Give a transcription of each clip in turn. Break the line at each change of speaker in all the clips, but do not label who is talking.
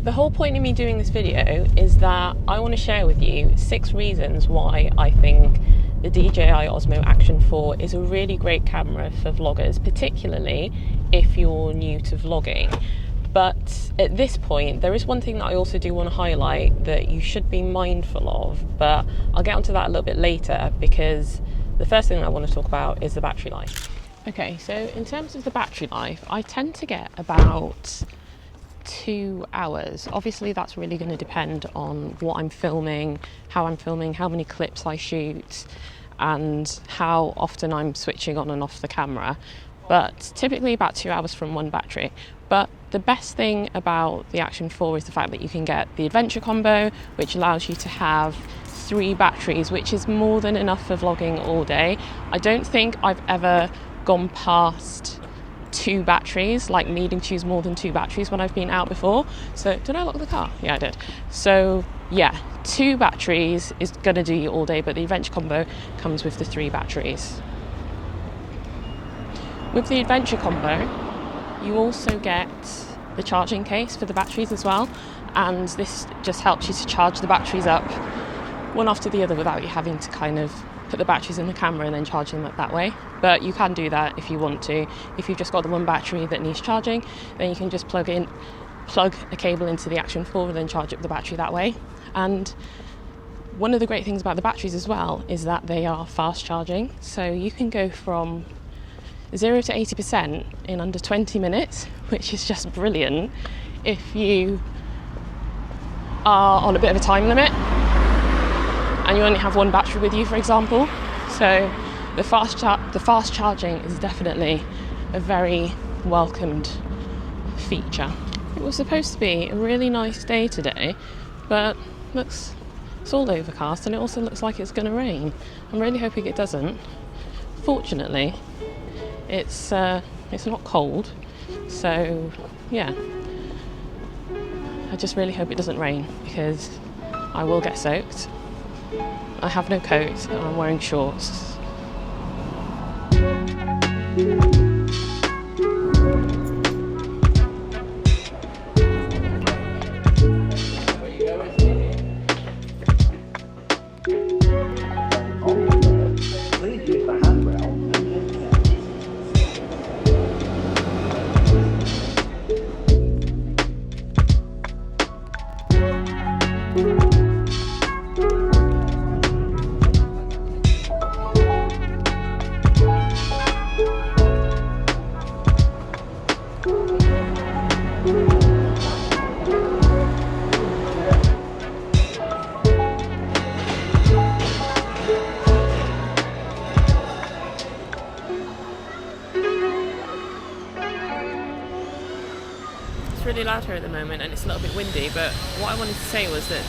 The whole point of me doing this video is that I want to share with you 6 reasons why I think the DJI Osmo Action 4 is a really great camera for vloggers, particularly if you're new to vlogging. But at this point, there is one thing that I also do want to highlight that you should be mindful of, but I'll get onto that a little bit later, because the first thing I want to talk about is the battery life. Okay, so in terms of the battery life, I tend to get about 2 hours. Obviously that's really going to depend on what I'm filming, how many clips I shoot, and how often I'm switching on and off the camera. But typically about 2 hours from one battery. But the best thing about the Action 4 is the fact that you can get the Adventure combo, which allows you to have 3 batteries, which is more than enough for vlogging all day. I don't think I've ever gone past 2 batteries, like needing to use more than 2 batteries when I've been out before. So did I lock the car? Yeah, I did. So yeah, 2 batteries is gonna do you all day, but the Adventure combo comes with the 3 batteries. With the Adventure combo, you also get the charging case for the batteries as well, and this just helps you to charge the batteries up one after the other without you having to kind of put the batteries in the camera and then charge them up that way. But you can do that if you want to. If you've just got the one battery that needs charging, then you can just plug a cable into the Action 4 and then charge up the battery that way. And one of the great things about the batteries as well is that they are fast charging, so you can go from 0 to 80% in under 20 minutes, which is just brilliant if you are on a bit of a time limit and you only have one battery with you, for example. So the fast charging is definitely a very welcomed feature. It was supposed to be a really nice day today, but it's all overcast, and it also looks like it's going to rain. I'm really hoping it doesn't. Fortunately, it's not cold, so yeah, I just really hope it doesn't rain, because I will get soaked. I have no coat and I'm wearing shorts. Really loud here at the moment, and it's a little bit windy, but what I wanted to say was that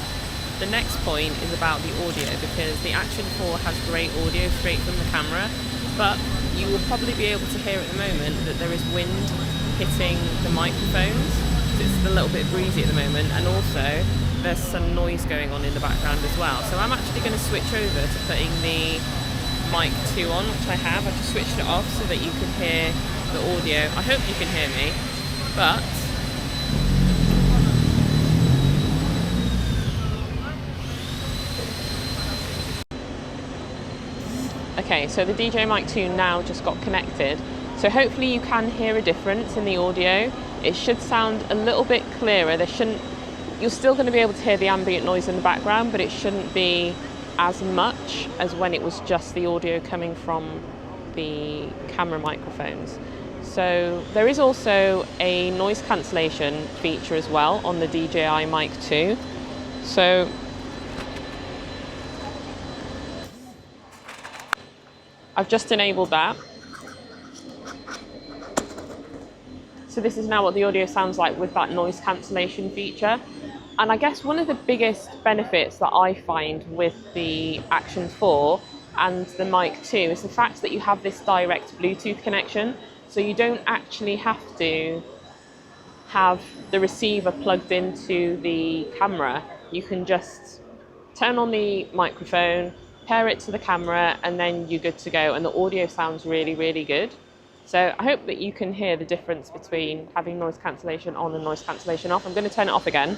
the next point is about the audio, because the Action 4 has great audio straight from the camera, but you will probably be able to hear at the moment that there is wind hitting the microphones. It's a little bit breezy at the moment, and also there's some noise going on in the background as well. So I'm actually going to switch over to putting the mic 2 on, which I have. I've just switched it off so that you can hear the audio. I hope you can hear me, but okay, so the DJI Mic 2 now just got connected, so hopefully you can hear a difference in the audio. It should sound a little bit clearer. You're still going to be able to hear the ambient noise in the background, but it shouldn't be as much as when it was just the audio coming from the camera microphones. So there is also a noise cancellation feature as well on the DJI Mic 2. So I've just enabled that. So this is now what the audio sounds like with that noise cancellation feature. And I guess one of the biggest benefits that I find with the Action 4 and the Mic 2 is the fact that you have this direct Bluetooth connection. So you don't actually have to have the receiver plugged into the camera. You can just turn on the microphone, pair it to the camera, and then you're good to go. And the audio sounds really, really good. So I hope that you can hear the difference between having noise cancellation on and noise cancellation off. I'm going to turn it off again.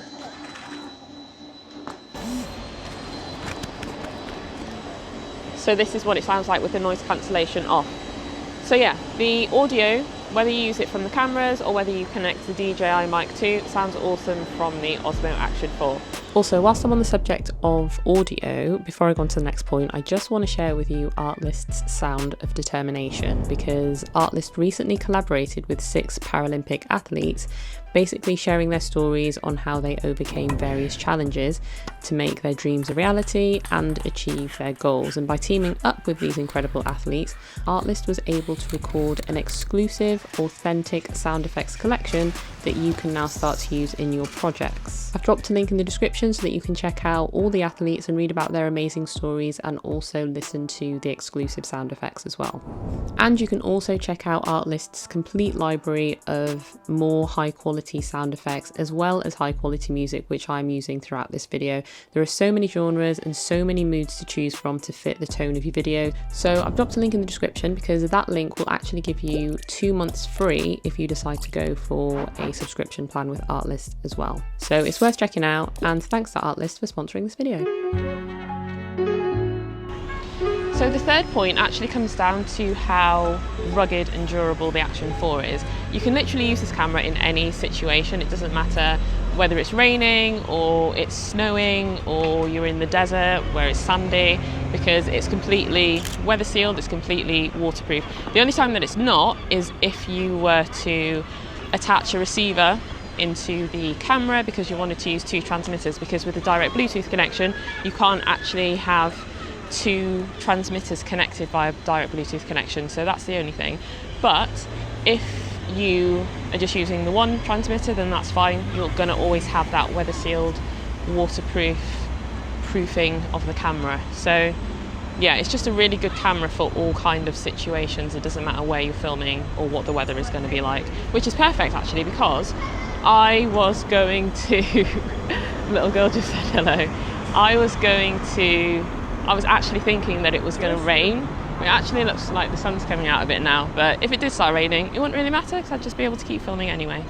So this is what it sounds like with the noise cancellation off. So yeah, the audio, whether you use it from the cameras or whether you connect the DJI Mic 2, sounds awesome from the Osmo Action 4. Also, whilst I'm on the subject of audio, before I go on to the next point, I just want to share with you Artlist's Sound of Determination, because Artlist recently collaborated with 6 Paralympic athletes, basically sharing their stories on how they overcame various challenges to make their dreams a reality and achieve their goals. And by teaming up with these incredible athletes, Artlist was able to record an exclusive, authentic sound effects collection that you can now start to use in your projects. I've dropped a link in the description so that you can check out all the athletes and read about their amazing stories, and also listen to the exclusive sound effects as well. And you can also check out Artlist's complete library of more high quality sound effects as well as high quality music, which I'm using throughout this video. There are so many genres and so many moods to choose from to fit the tone of your video. So I've dropped a link in the description, because that link will actually give you 2 months free if you decide to go for a subscription plan with Artlist as well. So it's worth checking out, and thanks to Artlist for sponsoring this video. So the third point actually comes down to how rugged and durable the Action 4 is. You can literally use this camera in any situation. It doesn't matter whether it's raining or it's snowing or you're in the desert where it's sandy, because it's completely weather sealed, it's completely waterproof. The only time that it's not is if you were to attach a receiver into the camera because you wanted to use 2 transmitters, because with a direct Bluetooth connection you can't actually have 2 transmitters connected via direct Bluetooth connection, so that's the only thing. But if you are just using the 1 transmitter, then that's fine. You're going to always have that weather sealed, waterproof proofing of the camera. So yeah, it's just a really good camera for all kind of situations. It doesn't matter where you're filming or what the weather is going to be like, which is perfect actually, because I was going to little girl just said hello. I was actually thinking that it was going to rain. It actually looks like the sun's coming out a bit now, but if it did start raining, it wouldn't really matter because I'd just be able to keep filming anyway.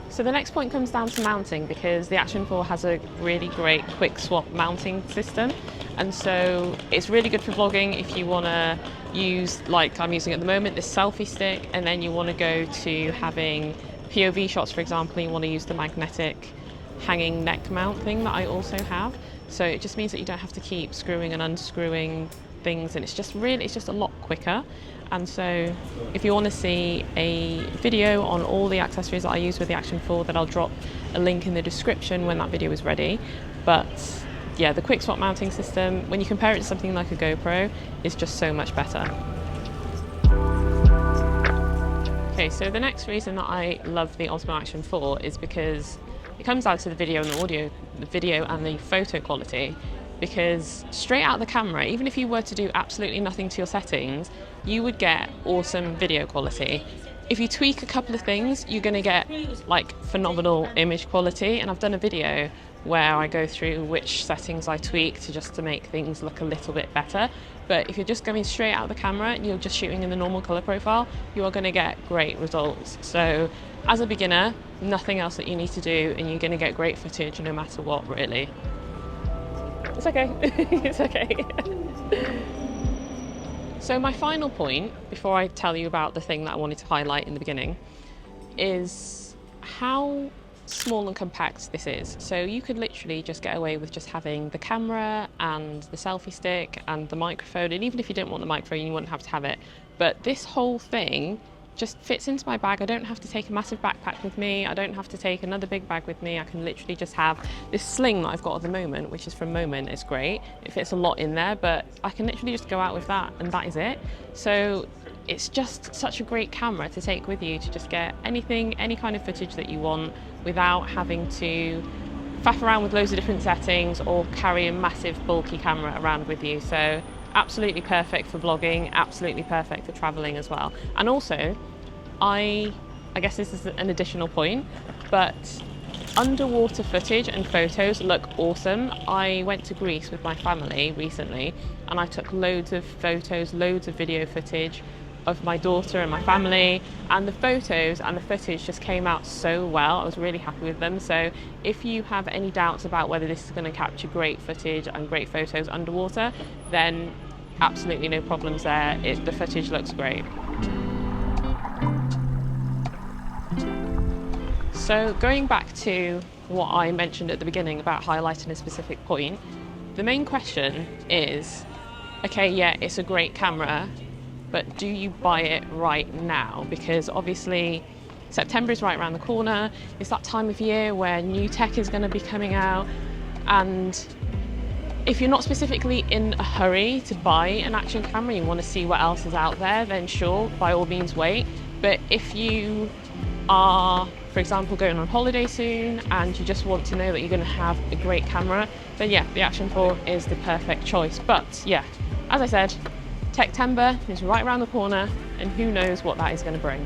So the next point comes down to mounting, because the Action 4 has a really great quick swap mounting system, and so it's really good for vlogging if you want to use, like I'm using at the moment, this selfie stick, and then you want to go to having POV shots, for example. You want to use the magnetic hanging neck mount thing that I also have. So it just means that you don't have to keep screwing and unscrewing things, and it's just a lot quicker. And so if you want to see a video on all the accessories that I use with the Action 4, then I'll drop a link in the description when that video is ready. But yeah, the quick swap mounting system, when you compare it to something like a GoPro, is just so much better. Okay, so the next reason that I love the Osmo Action 4 is because it comes down to the video and the audio, the video and the photo quality. Because straight out of the camera, even if you were to do absolutely nothing to your settings, you would get awesome video quality. If you tweak a couple of things, you're going to get like phenomenal image quality. And I've done a video where I go through which settings I tweak to make things look a little bit better. But if you're just going straight out of the camera and you're just shooting in the normal color profile, you are going to get great results. So as a beginner, nothing else that you need to do, and you're going to get great footage no matter what, really. It's okay. It's okay. So my final point, before I tell you about the thing that I wanted to highlight in the beginning, is how small and compact this is. So you could literally just get away with just having the camera and the selfie stick and the microphone, and even if you didn't want the microphone, you wouldn't have to have it. But this whole thing just fits into my bag. I don't have to take a massive backpack with me. I don't have to take another big bag with me. I can literally just have this sling that I've got at the moment, which is from Moment. It's great. It fits a lot in there, but I can literally just go out with that, and that is it. So it's just such a great camera to take with you to just get anything, any kind of footage that you want without having to faff around with loads of different settings or carry a massive bulky camera around with you. So absolutely perfect for vlogging, absolutely perfect for traveling as well. And also, I guess this is an additional point, but Underwater footage and photos look awesome. I went to Greece with my family recently and I took loads of photos, loads of video footage of my daughter and my family, and the photos and the footage just came out so well. I was really happy with them. So if you have any doubts about whether this is going to capture great footage and great photos underwater, then absolutely no problems there. The footage looks great. So going back to what I mentioned at the beginning about highlighting a specific point, the main question is, okay, yeah, it's a great camera, but do you buy it right now? Because obviously September is right around the corner. It's that time of year where new tech is going to be coming out, and if you're not specifically in a hurry to buy an action camera, you want to see what else is out there, then sure, by all means wait. But if you are, for example, going on holiday soon and you just want to know that you're going to have a great camera, then yeah, the Action 4 is the perfect choice. But yeah, as I said, Techtember is right around the corner and who knows what that is going to bring.